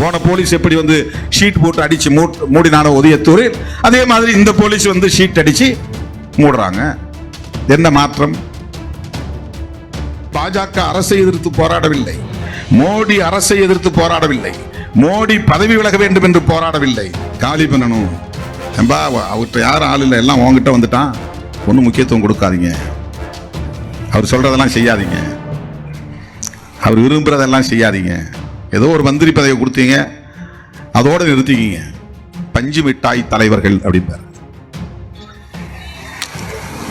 போன போலீஸ் எப்படி வந்து ஷீட் போட்டு அடிச்சு மூடினான உதயத்தூரில், அதே மாதிரி இந்த போலீஸ் வந்து ஷீட் அடிச்சு மூடுறாங்க. என்ன மாற்றம்? பாஜக அரசை எதிர்த்து போராடவில்லை, மோடி அரசை எதிர்த்து போராடவில்லை, மோடி பதவி விலக வேண்டும் என்று போராடவில்லை. காலி பண்ணணும், அவர்கிட்ட யாரும் ஆள் இல்லை, எல்லாம் உங்ககிட்ட வந்துட்டான், ஒன்றும் முக்கியத்துவம் கொடுக்காதீங்க, அவர் சொல்றதெல்லாம் செய்யாதீங்க, அவர் விரும்புறதெல்லாம் செய்யாதீங்க, ஏதோ ஒரு மந்திரி பதவி கொடுத்தீங்க அதோட நிறுத்திக்கிங்க. பஞ்சு மிட்டாய் தலைவர்கள் அப்படின்பார்.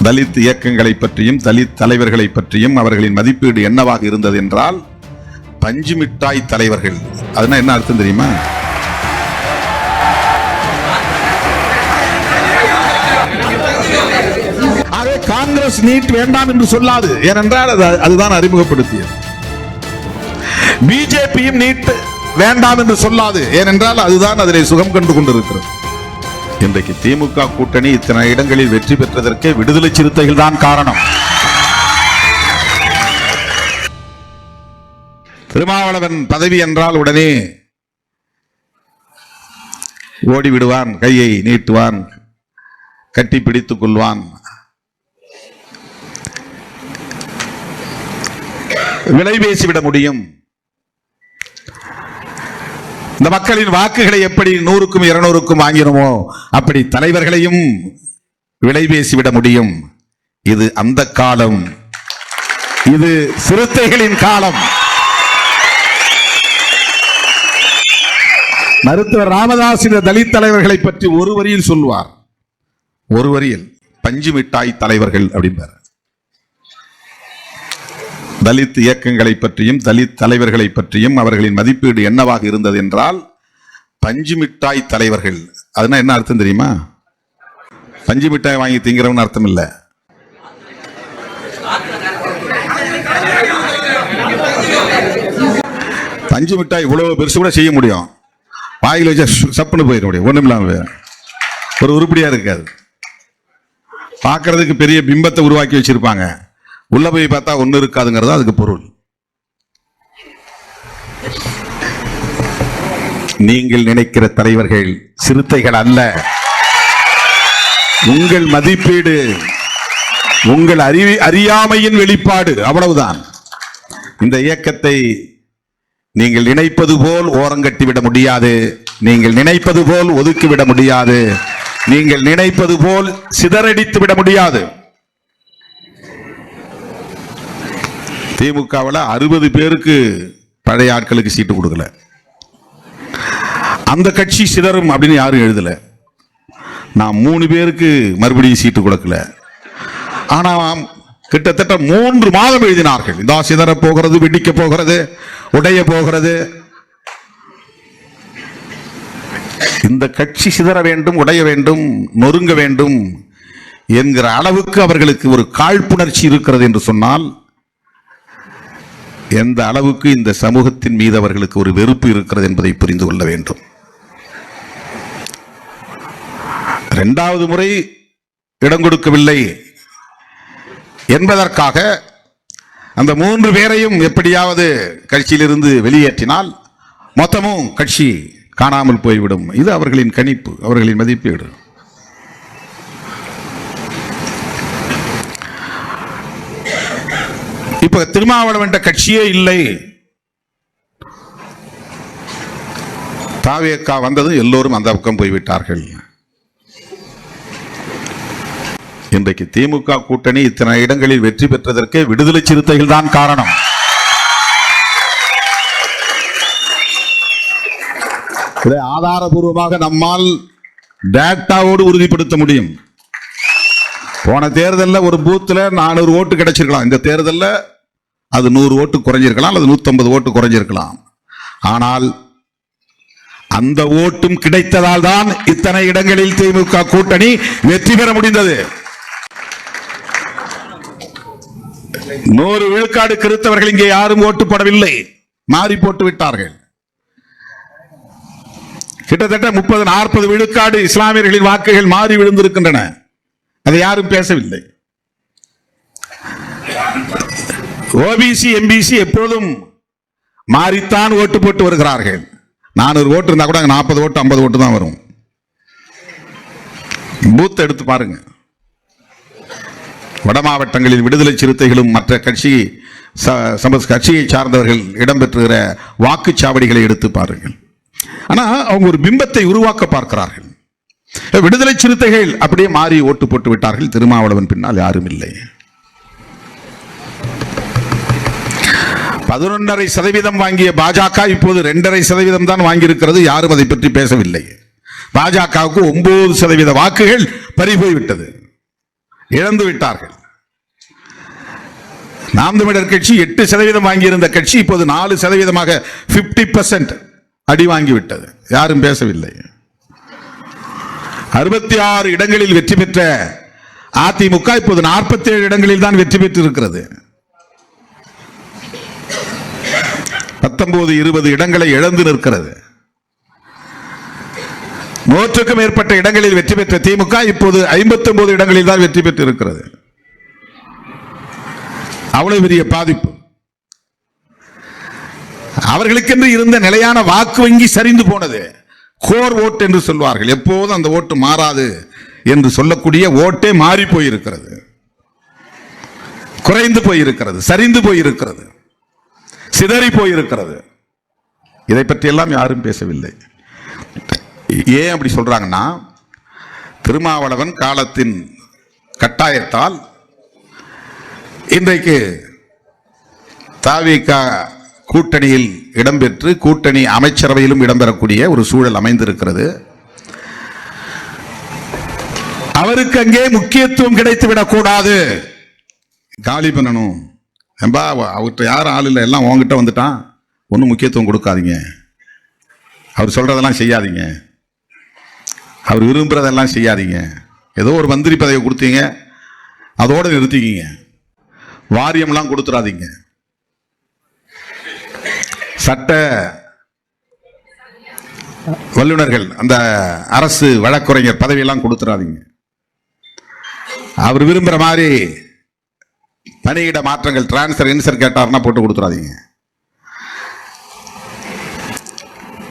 தலித் இயக்கங்களை பற்றியும் தலித் தலைவர்களை பற்றியும் அவர்களின் மதிப்பீடு என்னவாக இருந்தது என்றால் பஞ்சு மிட்டாய் தலைவர்கள். அதுனா என்ன அர்த்தம் தெரியுமா? ஆகவே காங்கிரஸ் நீட் வேண்டாம் என்று சொல்லாது, ஏனென்றால் அதுதான் அறிமுகப்படுத்தியது. பிஜேபியும் நீட் வேண்டாம் என்று சொல்லாது, ஏனென்றால் அதுதான் அதிலே சுகம் கண்டு கொண்டிருக்கிறது. இன்றைக்கு திமுக கூட்டணி இத்தனை இடங்களில் வெற்றி பெற்றதற்கு விடுதலை சிறுத்தைகள் தான் காரணம். திருமாவளவன் பதவி என்றால் உடனே ஓடி விடுவான், கையை நீட்டுவான், கட்டி பிடித்துக் கொள்வான், விலை பேசிவிட முடியும். இந்த மக்களின் வாக்குகளை எப்படி 100க்கும் 200க்கும் வாங்கினோமோ அப்படி தலைவர்களையும் விலை பேசிவிட முடியும். இது அந்த காலம், இது சிறுத்தைகளின் காலம். மருத்துவர் ராமதாஸ் இந்த தலித் தலைவர்களை பற்றி ஒரு வரியில் சொல்வார், ஒரு வரியில், பஞ்சு மிட்டாய் தலைவர்கள் அப்படின்பார். தலித் இயக்கங்களை பற்றியும் தலித் தலைவர்களை பற்றியும் அவர்களின் மதிப்பீடு என்னவாக இருந்தது என்றால் பஞ்சு மிட்டாய் தலைவர்கள். அதுனா என்ன அர்த்தம் தெரியுமா? பஞ்சு மிட்டாய் வாங்கி திங்கிறவன் அர்த்தம் இல்ல. பஞ்சு மிட்டாய் இவ்வளவு பெருசு கூட செய்ய முடியும், வாயில் வச்சா சப்புன்னு போயிட முடியும், ஒண்ணும் இல்லாம ஒரு உருப்படியா இருக்காது. பார்க்கறதுக்கு பெரிய பிம்பத்தை உருவாக்கி வச்சிருப்பாங்க, உள்ள போய் பார்த்தா ஒண்ணு இருக்காதுங்கிறது அதுக்கு பொருள். நீங்கள் நினைக்கிற தலைவர்கள் சிறுத்தைகள் அல்ல. உங்கள் மதிப்பீடு உங்கள் அறியாமையின் வெளிப்பாடு, அவ்வளவுதான். இந்த இயக்கத்தை நீங்கள் நினைப்பது போல் ஓரங்கட்டிவிட முடியாது, நீங்கள் நினைப்பது போல் ஒதுக்கிவிட முடியாது, நீங்கள் நினைப்பது போல் சிதறடித்து விட முடியாது. திமுகவில் 60 பேருக்கு பழைய ஆட்களுக்கு சீட்டு கொடுக்கல, அந்த கட்சி சிதறும் அப்படின்னு யாரும் எழுதல. நான் 3 பேருக்கு மறுபடியும் சீட்டு கொடுக்கல, ஆனா கிட்டத்தட்ட 3 மாதம் எழுதினார்கள், இந்த சிதற போகிறது, வெடிக்க போகிறது, உடைய போகிறது. இந்த கட்சி சிதற வேண்டும், உடைய வேண்டும், நொறுங்க வேண்டும் என்கிற அளவுக்கு அவர்களுக்கு ஒரு காழ்ப்புணர்ச்சி இருக்கிறது என்று சொன்னால் எந்த அளவுக்கு இந்த சமூகத்தின் மீது அவர்களுக்கு ஒரு வெறுப்பு இருக்கிறது என்பதை புரிந்து கொள்ள வேண்டும். 2வது முறை இடம் கொடுக்கவில்லை என்பதற்காக அந்த 3 பேரையும் எப்படியாவது கட்சியிலிருந்து வெளியேற்றினால் மொத்தமும் கட்சி காணாமல் போய்விடும். இது அவர்களின் கணிப்பு, அவர்களின் மதிப்பீடு. இப்ப திருமாவளவன் கட்சியே இல்லை, தாவேகா வந்ததும் எல்லோரும் அந்த பக்கம் போய்விட்டார்கள். இன்றைக்கு திமுக கூட்டணி இத்தனை இடங்களில் வெற்றி பெற்றதற்கு விடுதலை சிறுத்தைகள் தான் காரணம். இதை ஆதாரபூர்வமாக நம்மால் டேட்டாவோடு உறுதிப்படுத்த முடியும். போன தேர்தலில் ஒரு பூத்துல 400 ஓட்டு கிடைச்சிருக்கலாம், இந்த தேர்தலில் அது 100 ஓட்டு குறைஞ்சிருக்கலாம், அல்லது 150 ஓட்டு குறைஞ்சிருக்கலாம். ஆனால் அந்த ஓட்டும் கிடைத்ததால் தான் இத்தனை இடங்களில் திமுக கூட்டணி வெற்றி பெற முடிந்தது. 100 விழுக்காடு கிறிஸ்தவர்கள் இங்கே யாரும் ஓட்டு போடவில்லை, மாறி போட்டு விட்டார்கள். கிட்டத்தட்ட 30-40 விழுக்காடு இஸ்லாமியர்களின் வாக்குகள் மாறி விழுந்திருக்கின்றன, அதை யாரும் பேசவில்லை. ஓபிசி எம்பிசி எப்போதும் மாறித்தான் ஓட்டு போட்டு வருகிறார்கள். 400 ஓட்டு இருந்தா கூட 40 ஓட்டு 50 ஓட்டு தான் வரும். பூத் எடுத்து பாருங்க. வட மாவட்டங்களில் விடுதலை சிறுத்தைகளும் மற்ற கட்சியை சார்ந்தவர்கள் இடம்பெற்றுகிற வாக்குச்சாவடிகளை எடுத்து பாருங்கள். ஆனா அவங்க ஒரு பிம்பத்தை உருவாக்க பார்க்கிறார்கள். விடுதலை சிறுத்தைகள் அப்படியே மாறி ஓட்டு போட்டு விட்டார்கள். திருமாவளவன் பின்னால் யாரும் இல்லை. 11.5% வாங்கிய பாஜக இப்போது 2.5% தான் வாங்கியிருக்கிறது. யாரும் அதை பற்றி பேசவில்லை. பாஜகவுக்கு 9% வாக்குகள் பறிபோய்விட்டது, இழந்து விட்டார்கள். நாம் தமிழர் கட்சி 8% வாங்கியிருந்த கட்சி இப்போது 4%, 50% அடி வாங்கிவிட்டது. யாரும் பேசவில்லை. 66 இடங்களில் வெற்றி பெற்ற அதிமுக இப்போது 47 இடங்களில் தான் வெற்றி பெற்று இருக்கிறது. 19-20 இடங்களை இழந்து நிற்கிறது. 100க்கும் மேற்பட்ட இடங்களில் வெற்றி பெற்ற திமுக இப்போது 59 இடங்களில் தான் வெற்றி பெற்று இருக்கிறது. அவ்வளவு பெரிய பாதிப்பு. அவர்களுக்கென்று இருந்த நிலையான வாக்கு வங்கி சரிந்து போனது. கோர் ஓட்டு என்று சொல்வார்கள். எப்போதும் அந்த ஓட்டு மாறாது என்று சொல்லக்கூடிய ஓட்டே மாறி போயிருக்கிறது, குறைந்து போயிருக்கிறது, சரிந்து போயிருக்கிறது, சிதறி போயிருக்கிறது. இதை பற்றி எல்லாம் யாரும் பேசவில்லை. ஏன் அப்படி சொல்றாங்கன்னா, திருமாவளவன் காலத்தின் கட்டாயத்தால் இன்றைக்கு தாவேகா கூட்டணியில் இடம்பெற்று கூட்டணி அமைச்சரவையிலும் இடம்பெறக்கூடிய ஒரு சூழல் அமைந்திருக்கிறது. அவருக்கு அங்கே முக்கியத்துவம் கிடைத்துவிடக் கூடாது, காலி பண்ணணும். அவர்கிட்ட யாரும் ஆள் இல்லை, எல்லாம் உங்ககிட்ட வந்துட்டான், ஒன்றும் முக்கியத்துவம் கொடுக்காதீங்க, அவர் சொல்றதெல்லாம் செய்யாதீங்க, அவர் விரும்புறதெல்லாம் செய்யாதீங்க. ஏதோ ஒரு மந்திரி பதவி கொடுத்தீங்க, அதோட நிறுத்திக்கிங்க, வாரியம்லாம் கொடுத்துடாதீங்க, சட்ட வல்லுநர்கள் அந்த அரசு வழக்குரைஞர் பதவியெல்லாம் கொடுத்துடாதீங்க, அவர் விரும்புற மாதிரி பணியிட மாற்றங்கள் டிரான்ஸ்பர் இன்சர் கேட்டார்னா போட்டு கொடுத்துடாதீங்க.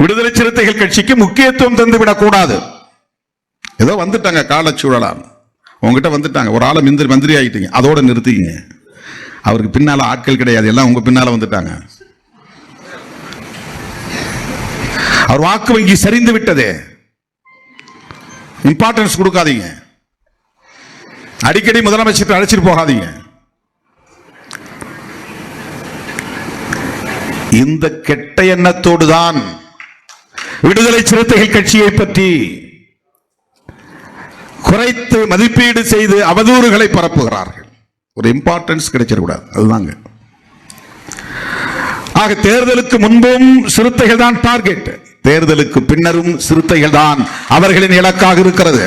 விடுதலை சிறுத்தைகள் கட்சிக்கு முக்கியத்துவம் தந்து விடக்கூடாது. ஏதோ வந்துட்டாங்க, காலச்சூழலால் உங்ககிட்ட வந்துட்டாங்க, ஒரு ஆளை மந்திரி ஆகிட்டீங்க, அதோட நிறுத்திங்க. அவருக்கு பின்னால ஆட்கள் கிடையாது, எல்லாம் உங்க பின்னால வந்துட்டாங்க. அவர் வாக்கு வங்கி சரிந்து விட்டது. இம்பார்ட்டன்ஸ் கொடுக்காதீங்க, அடிக்கடி முதலமைச்சர் அழைச்சிட்டு போகாதீங்க. இந்த கெட்ட எண்ணத்தோடு தான் விடுதலை சிறுத்தைகள் கட்சியை பற்றி குறைத்து மதிப்பீடு செய்து அவதூறுகளை பரப்புகிறார்கள். ஒரு இம்பார்ட்டன்ஸ் கிடைச்சிடக்கூடாது, அதுதாங்க. ஆக தேர்தலுக்கு முன்பும் சிறுத்தைகள் தான் டார்கெட், தேர்தலுக்கு பின்னரும் சிறுத்தைகள் தான் அவர்களின் இலக்காக இருக்கிறது.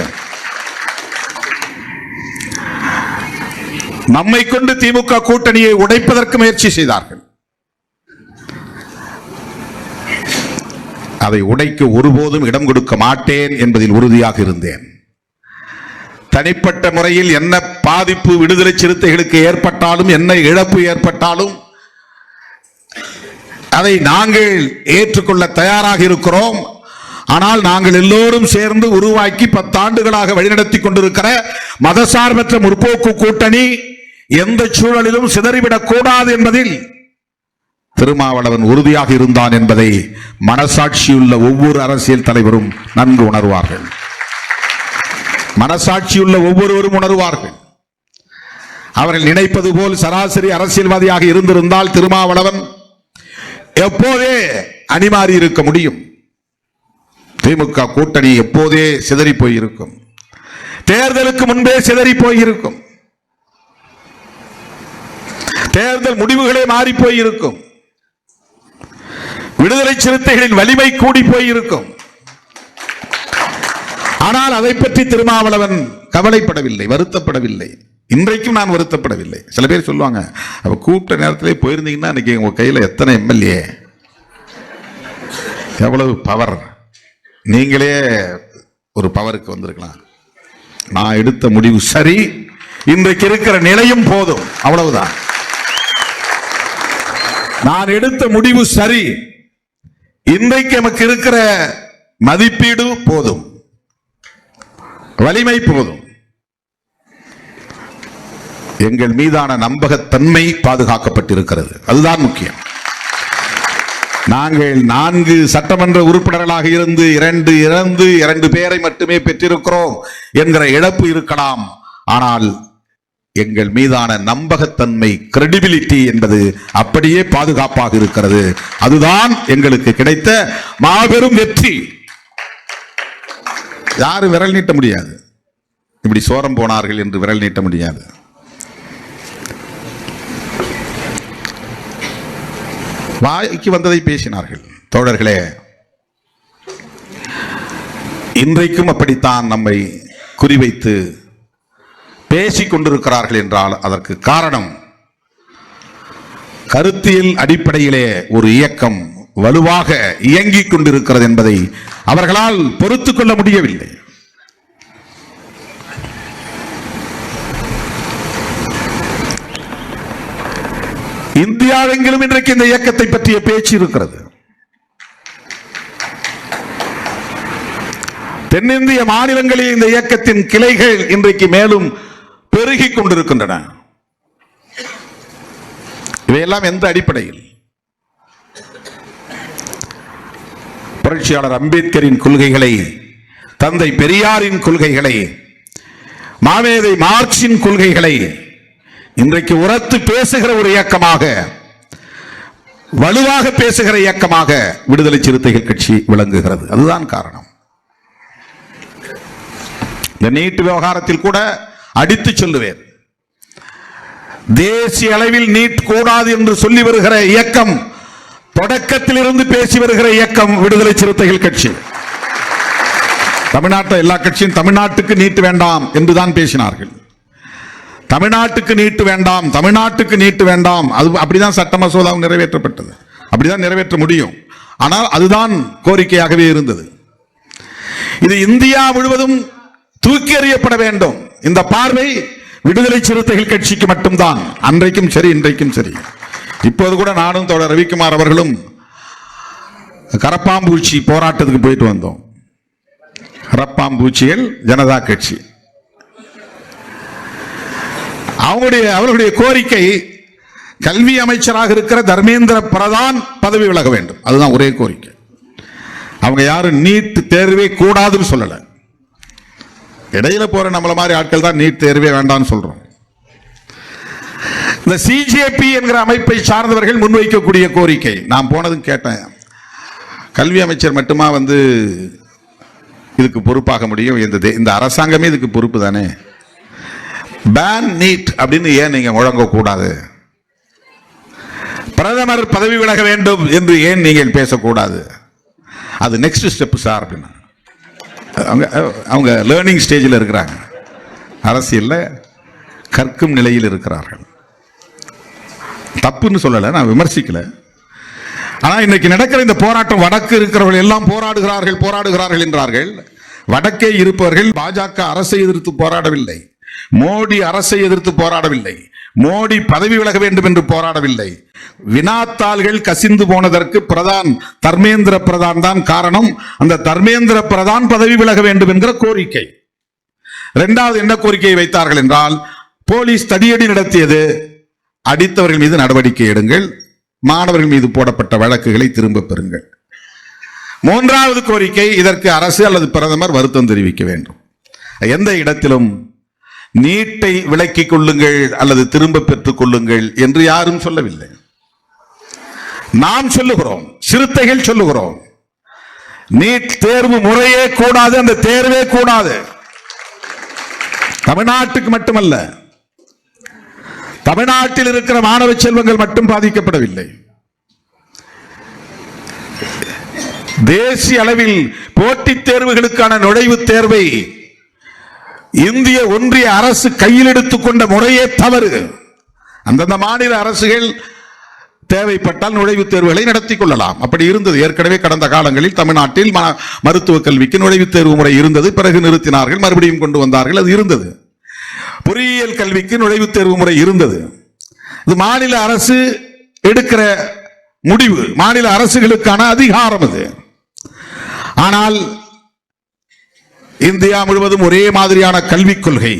நம்மை கொண்டு திமுக கூட்டணியை உடைப்பதற்கு முயற்சி செய்தார்கள். அதை உடைக்க ஒருபோதும் இடம் கொடுக்க மாட்டேன் என்பதில் உறுதியாக இருந்தேன். தனிப்பட்ட முறையில் என்ன பாதிப்பு விடுதலை சிறுத்தைகளுக்கு ஏற்பட்டாலும், என்ன இழப்பு ஏற்பட்டாலும் அதை நாங்கள் ஏற்றுக்கொள்ள தயாராக இருக்கிறோம். ஆனால் நாங்கள் எல்லோரும் சேர்ந்து உருவாக்கி 10 ஆண்டுகளாக வழிநடத்தி கொண்டிருக்கிற மதசார்பற்ற முற்போக்கு கூட்டணி எந்த சூழலிலும் சிதறிவிடக் கூடாது என்பதில் திருமாவளவன் உறுதியாக இருந்தான் என்பதை மனசாட்சியுள்ள ஒவ்வொரு அரசியல் தலைவரும் நன்கு உணர்வார்கள். மனசாட்சியுள்ள ஒவ்வொருவரும் உணர்வார்கள். அவர்கள் நினைப்பது போல் சராசரி அரசியல்வாதியாக இருந்திருந்தால் திருமாவளவன் எப்போதே அணிமாறி இருக்க முடியும். திமுக கூட்டணி எப்போதே சிதறி போயிருக்கும், தேர்தலுக்கு முன்பே சிதறி போயிருக்கும், தேர்தல் முடிவுகளே மாறி போயிருக்கும், விடுதலை சிறுத்தைகளின் வலிமை கூடி போயிருக்கும். ஆனால் அதை பற்றி திருமாவளவன் கவலைப்படவில்லை, வருத்தப்படவில்லை. இன்றைக்கும் நான் வருத்தப்படவில்லை. சில பேர் சொல்லுவாங்க, அப்ப கூப்பிட்ட நேரத்திலே போயிருந்தீங்கன்னா இன்னைக்கு உங்க கையில எத்தனை எம்எல்ஏ, எவ்வளவு பவர், நீங்களே ஒரு பவருக்கு வந்திருக்கலாம். நான் எடுத்த முடிவு சரி, இன்றைக்கு இருக்கிற நிலையும் போதும், அவ்வளவுதான். நான் எடுத்த முடிவு சரி, இன்றைக்கு நமக்கு இருக்கிற மதிப்பீடு போதும், வலிமை போதும். எங்கள் மீதான நம்பகத்தன்மை பாதுகாக்கப்பட்டிருக்கிறது. அதுதான் முக்கியம். நாங்கள் 4 சட்டமன்ற உறுப்பினர்களாக இருந்து 2 இறந்து 2 பேரை மட்டுமே பெற்றிருக்கிறோம் என்கிற இழப்பு இருக்கலாம். ஆனால் எங்கள் மீதான நம்பகத்தன்மை, கிரெடிபிலிட்டி என்பது அப்படியே பாதுகாப்பாக இருக்கிறது. அதுதான் எங்களுக்கு கிடைத்த மாபெரும் வெற்றி. யாரும் விரல் நீட்ட முடியாது. இப்படி சோரம் போனார்கள் என்று விரல் நீட்ட முடியாது. வாய்க்கு வந்ததை பேசினார்கள். தோழர்களே, இன்றைக்கும் அப்படித்தான் நம்மை குறிவைத்து பேசிக் கொண்டிருக்கிறார்கள் என்றால் அதற்கு காரணம், கருத்தியல் அடிப்படையிலே ஒரு இயக்கம் வலுவாக இயங்கிக் கொண்டிருக்கிறது என்பதை அவர்களால் பொறுத்துக் கொள்ள முடியவில்லை. இந்தியாவெங்கிலும் இன்றைக்கு இந்த இயக்கத்தை பற்றிய பேச்சு இருக்கிறது. தென்னிந்திய மாநிலங்களில் இந்த இயக்கத்தின் கிளைகள் இன்றைக்கு மேலும் பெருகிக் கொண்டிருக்கின்றன. இவையெல்லாம் எந்த அடிப்படையில்? புரட்சியாளர் அம்பேத்கரின் கொள்கைகளை, தந்தை பெரியாரின் கொள்கைகளை, மாமேதை மார்க்சின் கொள்கைகளை இன்றைக்கு உரத்து பேசுகிற ஒரு இயக்கமாக, வலுவாக பேசுகிற இயக்கமாக விடுதலை சிறுத்தைகள் கட்சி விளங்குகிறது. அதுதான் காரணம். இந்த நீட் விவகாரத்தில் கூட அடித்து சொல்லுவேன், தேசிய அளவில் நீட் கூடாது என்று சொல்லி வருகிற இயக்கம், தொடக்கத்தில் இருந்து பேசி வருகிற இயக்கம் விடுதலை சிறுத்தைகள் கட்சி. தமிழ்நாட்டில் எல்லா கட்சியும் தமிழ்நாட்டுக்கு நீட் வேண்டாம் என்றுதான் பேசினார்கள். தமிழ்நாட்டுக்கு நீட்டு வேண்டாம், தமிழ்நாட்டுக்கு நீட்டு வேண்டாம். அது அப்படிதான் சட்ட மசோதா நிறைவேற்றப்பட்டது, அப்படிதான் நிறைவேற்ற முடியும். ஆனால் அதுதான் கோரிக்கையாகவே இருந்தது. இது இந்தியா முழுவதும் தூக்கி எறியப்பட வேண்டும். இந்த பார்வை விடுதலை சிறுத்தைகள் கட்சிக்கு மட்டும்தான். அன்றைக்கும் சரி, இன்றைக்கும் சரி. இப்போது கூட நானும் தோழர் ரவிக்குமார் அவர்களும் கரப்பாம்பூச்சி போராட்டத்துக்கு போயிட்டு வந்தோம். கரப்பாம்பூச்சிகள் ஜனதா கட்சி, அவர்களுடைய கோரிக்கை, கல்வி அமைச்சராக இருக்கிற தர்மேந்திர பிரதான் பதவி விலக வேண்டும். அதுதான் ஒரே கோரிக்கை. அவங்க யாரும் நீட் தேர்வே கூடாதுன்னு சொல்லல. இடையில போற நம்மள மாதிரி ஆட்கள் தான் நீட் தேர்வே வேண்டாம்னு சொல்றோம். இந்த சிஜேபி என்கிற அமைப்பை சார்ந்தவர்கள் முன்வைக்கக்கூடிய கோரிக்கை, நான் போனதும் கேட்டேன், கல்வி அமைச்சர் மட்டுமா வந்து இதுக்கு பொறுப்பாக முடியும்? இந்த அரசாங்கமே இதுக்கு பொறுப்பு தானே. பேன் நீட் அப்படின்னு ஏன் நீங்க முழங்க கூடாது? பிரதமர் பதவி விலக வேண்டும் என்று ஏன் நீங்கள் பேசக்கூடாது? அது நெக்ஸ்ட் ஸ்டெப் சார் அப்படின்னா. அவங்க லேர்னிங் ஸ்டேஜில் இருக்கிறாங்க, அரசியல்ல கற்கும் நிலையில் இருக்கிறார்கள். தப்புன்னு சொல்லலை, நான் விமர்சிக்கல. ஆனா இன்னைக்கு நடக்கிற இந்த போராட்டம், வடக்கு இருக்கிறவர்கள் எல்லாம் போராடுகிறார்கள் என்றார்கள். வடக்கே இருப்பவர்கள் பாஜக அரசை எதிர்த்து போராடவில்லை, மோடி அரசை எதிர்த்து போராடவில்லை, மோடி பதவி விலக வேண்டும் என்று போராடவில்லை. வினாத்தாள்கள் கசிந்து போனதற்கு தர்மேந்திர பிரதான் தான் காரணம். அந்த தர்மேந்திர பிரதான் பதவி விலக வேண்டும் என்கிற கோரிக்கை. இரண்டாவது என்ன கோரிக்கையை வைத்தார்கள் என்றால், போலீஸ் தடியடி நடத்தியது, அடித்தவர்கள் மீது நடவடிக்கை எடுங்கள், மாணவர்கள் மீது போடப்பட்ட வழக்குகளை திரும்ப பெறுங்கள். மூன்றாவது கோரிக்கை, இதற்கு அரசு அல்லது பிரதமர் வருத்தம் தெரிவிக்க வேண்டும். எந்த இடத்திலும் நீட்டை விலக்கிக் கொள்ளுங்கள் அல்லது திரும்ப பெற்றுக் கொள்ளுங்கள் என்று யாரும் சொல்லவில்லை. நாம் சொல்லுகிறோம், சிறுத்தைகள் சொல்லுகிறோம், நீட் தேர்வு முறையே கூடாது, அந்த தேர்வே கூடாது. தமிழ்நாட்டுக்கு மட்டுமல்ல, தமிழ்நாட்டில் இருக்கிற மாணவ செல்வங்கள் மட்டும் பாதிக்கப்படவில்லை. தேசிய அளவில் போட்டித் தேர்வுகளுக்கான நுழைவுத் தேர்வை இந்திய ஒன்றிய அரசு கையில் எடுத்துக் கொண்ட முறையே தவறு. அந்தந்த மாநில அரசுகள் தேவைப்பட்டால் நுழைவுத் தேர்வுகளை நடத்திக் கொள்ளலாம். அப்படி இருந்தது ஏற்கனவே. கடந்த காலங்களில் தமிழ்நாட்டில் மருத்துவ கல்விக்கு நுழைவுத் தேர்வு முறை இருந்தது, பிறகு நிறுத்தினார்கள், மறுபடியும் கொண்டு வந்தார்கள், அது இருந்தது. பொறியியல் கல்விக்கு நுழைவுத் தேர்வு முறை இருந்தது. இது மாநில அரசு எடுக்கிற முடிவு, மாநில அரசுகளுக்கான அதிகாரம் அது. ஆனால் இந்தியா முழுவதும் ஒரே மாதிரியான கல்விக் கொள்கை,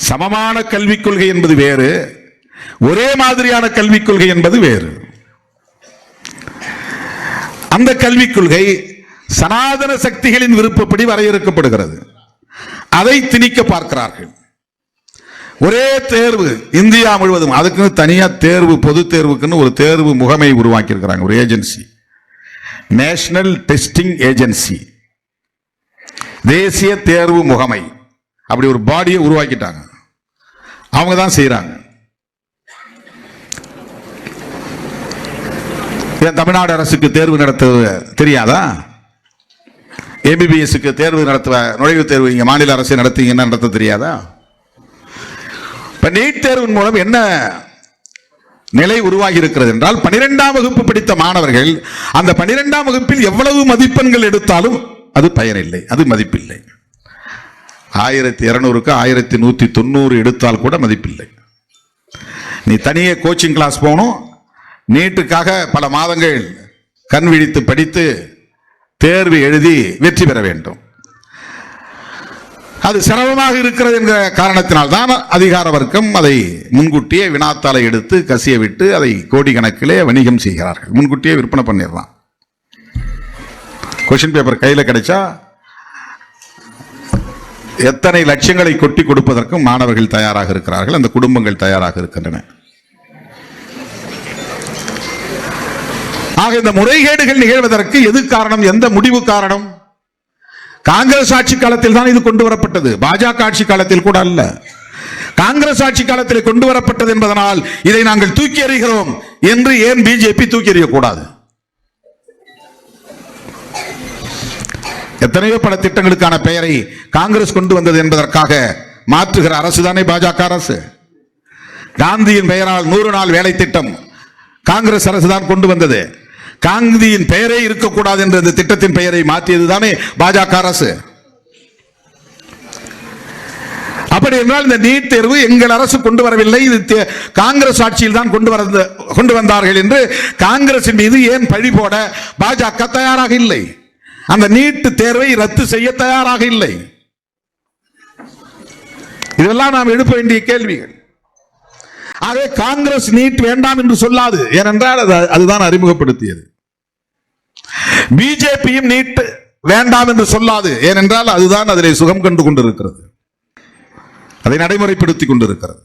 சமமான கல்விக் கொள்கை என்பது வேறு, ஒரே மாதிரியான கல்விக் கொள்கை என்பது வேறு. அந்த கல்விக் கொள்கை சனாதன சக்திகளின் விருப்பப்படி வரையறுக்கப்படுகிறது. அதை திணிக்க பார்க்கிறார்கள். ஒரே தேர்வு இந்தியா முழுவதும், அதுக்கு தனியா தேர்வு, பொது தேர்வுக்குன்னு ஒரு தேர்வு முகமை உருவாக்கி இருக்கிறாங்க, ஒரு ஏஜென்சி, நேஷனல் டெஸ்டிங் ஏஜென்சி, தேசிய தேர்வு முகமை. அப்படி ஒரு பாடியை உருவாக்கிட்டாங்க. அவங்க தான் செய்யறாங்க. தமிழ்நாடு அரசுக்கு தேர்வு நடத்த தெரியாதா? ஏபிபிஎஸ்க்கு தேர்வு நடத்துவ, நுழைவுத் தேர்வு இங்க மாநில அரசு நடத்தீங்கன்னா நடத்த தெரியாதா? இப்ப நீட் தேர்வின் மூலம் என்ன நிலை உருவாகி இருக்கிறது என்றால், 12ஆம் வகுப்பு படித்த மாணவர்கள் அந்த 12ஆம் வகுப்பில் எவ்வளவு மதிப்பெண்கள் எடுத்தாலும் அது பயனில்லை, அது மதிப்பில்லை. 1200க்கு 1190 எடுத்தால் கூட மதிப்பில்லை. நீ தனியே கோச்சிங் கிளாஸ் போகணும், நீட்டுக்காக பல மாதங்கள் கண் விழித்து படித்து தேர்வு எழுதி வெற்றி பெற வேண்டும். அது சிரமமாக இருக்கிறது என்கிற காரணத்தினால் தான் அதிகார வர்க்கம் அதை முன்கூட்டியே வினாத்தாளை எடுத்து கசிய விட்டு அதை கோடிக்கணக்கிலே வணிகம் செய்கிறார்கள். முன்கூட்டியே விற்பனை பண்ணிடலாம். கொஸ்டின் பேப்பர் கையில கிடைச்சா எத்தனை லட்சங்களை கொட்டி கொடுப்பதற்கும் மாணவர்கள் தயாராக இருக்கிறார்கள், அந்த குடும்பங்கள் தயாராக இருக்கின்றன. ஆக இந்த முறைகேடுகள் நிகழ்வதற்கு எது காரணம்? எந்த முடிவு காரணம்? காங்கிரஸ் ஆட்சி காலத்தில் தான் இது கொண்டு வரப்பட்டது, பாஜக ஆட்சி காலத்தில் கூட அல்ல. காங்கிரஸ் ஆட்சி காலத்தில் கொண்டு வரப்பட்டது என்பதனால் இதை நாங்கள் தூக்கி எறிகிறோம் என்று ஏன் பிஜேபி தூக்கி எறியக்கூடாது? எத்தனையோ பல திட்டங்களுக்கான பெயரை காங்கிரஸ் கொண்டு வந்தது என்பதற்காக மாற்றுகிற அரசு தானே பாஜக அரசு. காந்தியின் பெயரால் 100 நாள் வேலை திட்டம் காங்கிரஸ் அரசு தான் கொண்டு வந்தது. காந்தியின் பெயரே இருக்கக்கூடாது என்ற இந்த திட்டத்தின் பெயரை மாற்றியது தானே பாஜக அரசு. அப்படி என்றால் இந்த நீட் தேர்வு எங்கள் அரசு கொண்டு வரவில்லை, இது காங்கிரஸ் ஆட்சியில் தான் கொண்டு வந்தார்கள் என்று காங்கிரசின் மீது ஏன் பழி போட பாஜக தயாராக இல்லை? அந்த நீட் தேர்வை ரத்து செய்ய தயாராக இல்லை. இதெல்லாம் நாம் எழுப்ப வேண்டிய கேள்விகள். ஆகவே காங்கிரஸ் நீட் வேண்டாம் என்று சொல்லாது, ஏனென்றால் அதுதான் அறிமுகப்படுத்தியது. பிஜேபியும் நீட் வேண்டாம் என்று சொல்லாது, ஏனென்றால் அதுதான் அதிலே சுகம் கண்டு கொண்டிருக்கிறது, அதை நடைமுறைப்படுத்திக் கொண்டிருக்கிறது.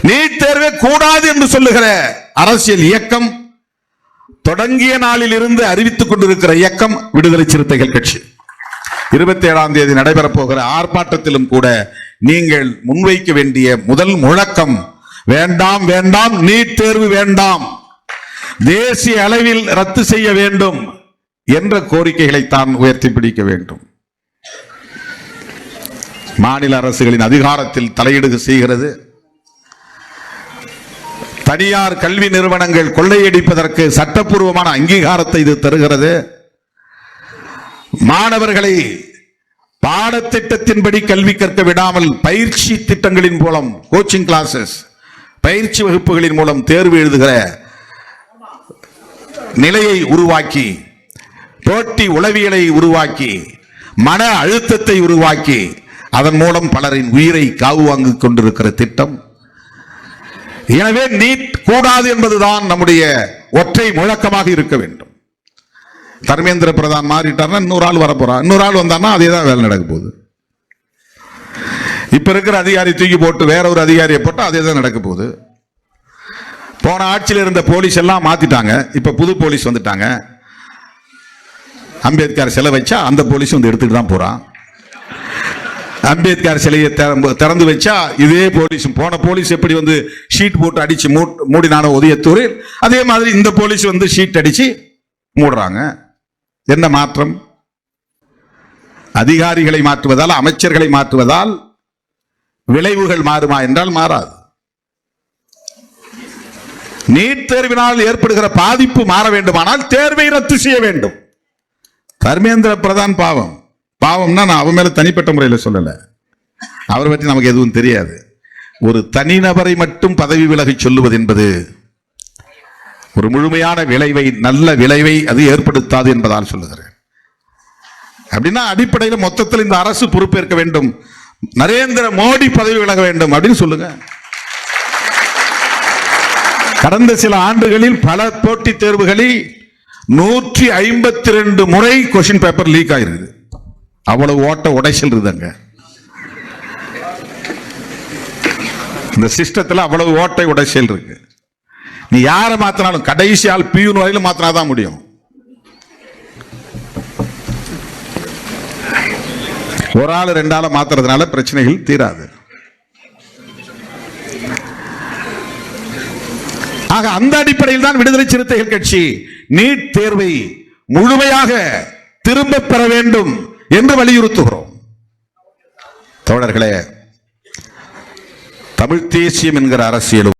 நீட் தேர்வே கூடாது என்று சொல்லுகிற அரசியல் இயக்கம், தொடங்கிய நாளில் இருந்து அறிவித்துக் கொண்டிருக்கிற இயக்கம் விடுதலை சிறுத்தைகள் கட்சி. 27ஆம் தேதி நடைபெறப் போகிற ஆர்ப்பாட்டத்திலும் கூட நீங்கள் முன்வைக்க வேண்டிய முதல் முழக்கம், வேண்டாம் வேண்டாம், நீட் தேர்வு வேண்டாம், தேசிய அளவில் ரத்து செய்ய வேண்டும் என்ற கோரிக்கைகளை தான் உயர்த்தி பிடிக்க வேண்டும். மாநில அரசுகளின் அதிகாரத்தில் தலையீடு செய்கிறது. தனியார் கல்வி நிறுவனங்கள் கொள்ளையடிப்பதற்கு சட்டப்பூர்வமான அங்கீகாரத்தை இது தருகிறது. மாணவர்களை பாடத்திட்டத்தின்படி கல்வி கற்க விடாமல் பயிற்சி திட்டங்களின் மூலம், கோச்சிங் கிளாஸஸ், பயிற்சி வகுப்புகளின் மூலம் தேர்வு எழுதுகிற நிலையை உருவாக்கி, போட்டி உளவியலை உருவாக்கி, மன அழுத்தத்தை உருவாக்கி, அதன் மூலம் பலரின் உயிரை காவு வாங்கிக் கொண்டிருக்கிற திட்டம். எனவே நீட் கூடாது என்பதுதான் நம்முடைய ஒற்றை முழக்கமாக இருக்க வேண்டும். தர்மேந்திர பிரதான் மாறிட்டார்னா இன்னொரு ஆள் வரப்போறான், இன்னொரு ஆள் வந்தான்னா அதே தான் வேலை நடக்க போகுது. இப்ப இருக்கிற அதிகாரி தூக்கி போட்டு வேற ஒரு அதிகாரியை போட்டு அதே தான் நடக்க போகுது. போன ஆட்சியில் இருந்த போலீஸ் எல்லாம் மாத்திட்டாங்க, இப்ப புது போலீஸ் வந்துட்டாங்க. அம்பேத்கர் சிலை வச்சா அந்த போலீஸ் வந்து எடுத்துட்டு தான் போறான். அம்பேத்கர் சிலையை திறந்து வச்சா இதே போலீஸ், போன போலீஸ் எப்படி வந்து ஷீட் போட்டு அடிச்சு மூடினான உதயத்தூரில், அதே மாதிரி இந்த போலீஸ் வந்து ஷீட் அடிச்சு மூடுறாங்க. என்ன மாற்றம்? அதிகாரிகளை மாற்றுவதால், அமைச்சர்களை மாற்றுவதால் விளைவுகள் மாறுமா என்றால் மாறாது. நீட் தேர்வினால் ஏற்படுகிற பாதிப்பு மாற வேண்டுமானால் தேர்வை ரத்து செய்ய வேண்டும். தர்மேந்திர பிரதான் பாவம், பாவம்னா நான் அவன் மேல தனிப்பட்ட முறையில் சொல்லல, அவரை பற்றி நமக்கு எதுவும் தெரியாது. ஒரு தனிநபரை மட்டும் பதவி விலகி சொல்லுவது என்பது ஒரு முழுமையான விளைவை, நல்ல விளைவை அது ஏற்படுத்தாது என்பதால் சொல்லுகிறேன். அப்படின்னா அடிப்படையில் மொத்தத்தில் இந்த அரசு பொறுப்பேற்க வேண்டும், நரேந்திர மோடி பதவி விலக வேண்டும் அப்படின்னு சொல்லுங்க. கடந்த சில ஆண்டுகளில் பல போட்டித் தேர்வுகளில் 152 முறை கொஸ்டின் பேப்பர் லீக் ஆயிருக்குது. அவ்வளவு ஓட்ட உடைச்சல் இருக்குதுங்க இந்த சிஸ்டத்தில், அவ்வளவு ஓட்டை உடைச்சல் இருக்கு. நீ யாரை மாத்தினாலும் கடைசி ஆள் பியூன் வரையிலும் மாத்தினாதான் முடியும். ஒரு ஆள் 2 ஆளை மாத்துறதுனால பிரச்சனைகள் தீராது. ஆக அந்த அடிப்படையில் தான் விடுதலை சிறுத்தைகள் கட்சி நீட் தேர்வை முழுமையாக திரும்ப பெற வேண்டும் என்று வலியுறுத்துகிறோம். தோழர்களே, தமிழ் தேசியம் என்கிற அரசியலும்